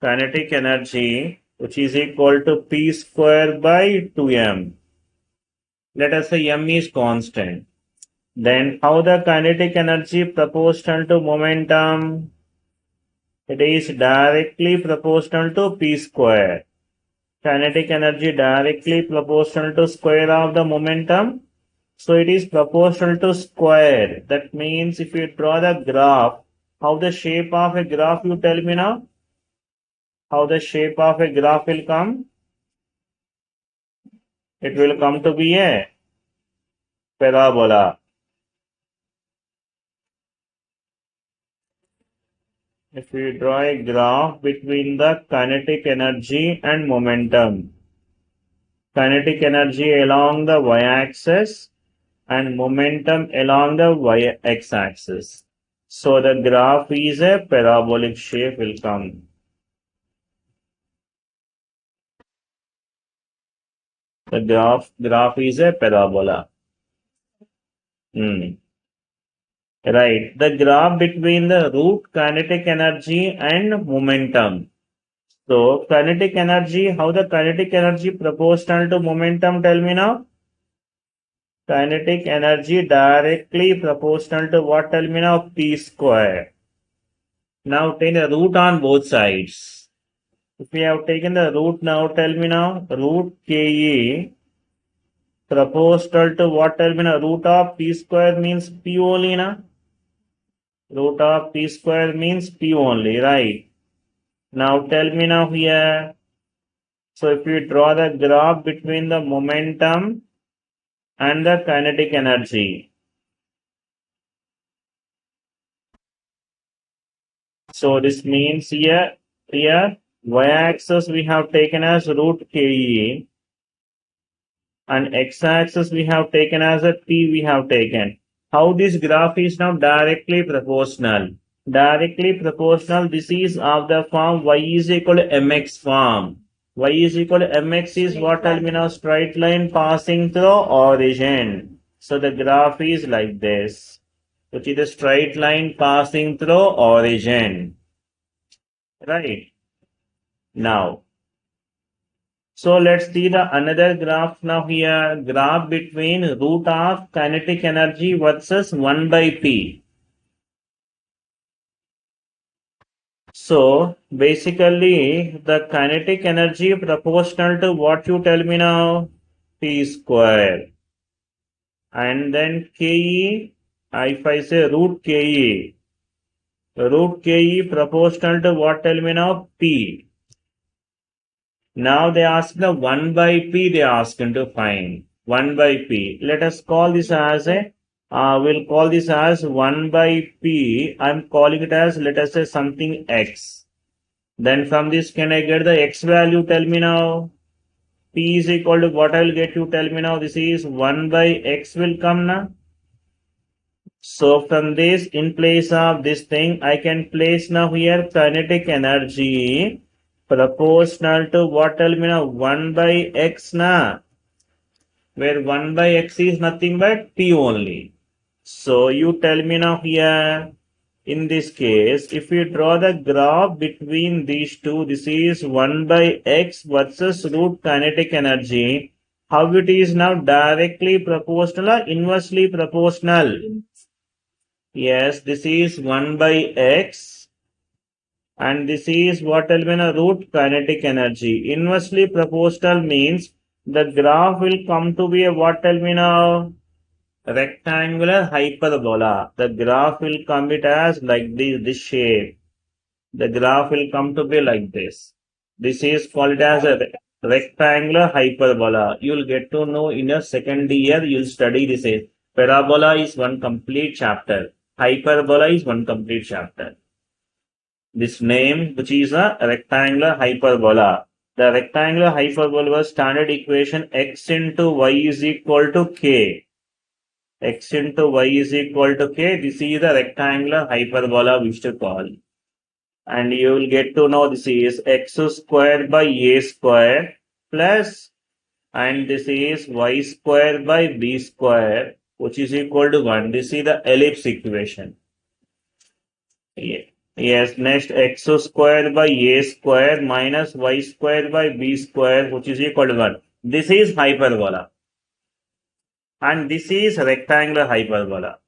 kinetic energy which is equal to P square by 2m. Let us say m is constant. Then how the kinetic energy proportional to momentum? It is directly proportional to P square. Kinetic energy directly proportional to square of the momentum. So it is proportional to square. That means if you draw the graph, how the shape of a graph you tell me now? How the shape of a graph will come? It will come to be a parabola. If we draw a graph between the kinetic energy and momentum, kinetic energy along the y-axis and momentum along the x-axis. So the graph is a parabolic shape will come. The graph is a parabola. Right. The graph between the root kinetic energy and momentum. So kinetic energy, how the kinetic energy proportional to momentum, tell me now? Kinetic energy directly proportional to what, tell me now? P square. Now take the root on both sides. If we have taken the root now, tell me now, root KE proportional to what, tell me now? Root of P square means P only na? Root of P square means P only, right? Now tell me now here. So if you draw the graph between the momentum and the kinetic energy. So this means here y-axis we have taken as root KE and x-axis we have taken as a P we have taken. How this graph is now directly proportional? Directly proportional, this is of the form y is equal to mx form. Y is equal to mx is what I mean, a straight line passing through origin. So the graph is like this, which is a straight line passing through origin. Right. Now, so let's see the another graph now here. Graph between root of kinetic energy versus 1 by P. So basically the kinetic energy proportional to what you tell me now? P square. And then KE, if I say root KE proportional to what, tell me now? P. Now they ask the 1 by P, they ask to find 1 by P. Let us call this as a, we'll call this as 1 by P. I'm calling it as, let us say something X. Then from this can I get the X value, tell me now? P is equal to what I will get, you tell me now? This is 1 by X will come now. So from this, in place of this thing, I can place now here kinetic energy proportional to what, tell me now? 1 by X na, where 1 by X is nothing but P only. So you tell me now here, in this case, if you draw the graph between these two, this is 1 by X versus root kinetic energy. How it is now directly proportional or inversely proportional? Yes, this is 1 by X and this is what will be a root kinetic energy. Inversely proportional means the graph will come to be a what, tell me now? Rectangular hyperbola. The graph will come it as like this shape. The graph will come to be like this. This is called as a rectangular hyperbola. You will get to know in your second year. You will study this. Parabola is one complete chapter. Hyperbola is one complete chapter. This name, which is a rectangular hyperbola. The rectangular hyperbola was standard equation x into y is equal to k. X into y is equal to k. This is the rectangular hyperbola we should call. And you will get to know this is x square by a square plus, and this is y square by b square, which is equal to 1. This is the ellipse equation. Yeah. Yes, next x square by a square minus y square by b square, which is equal to 1. This is hyperbola. And this is rectangular hyperbola.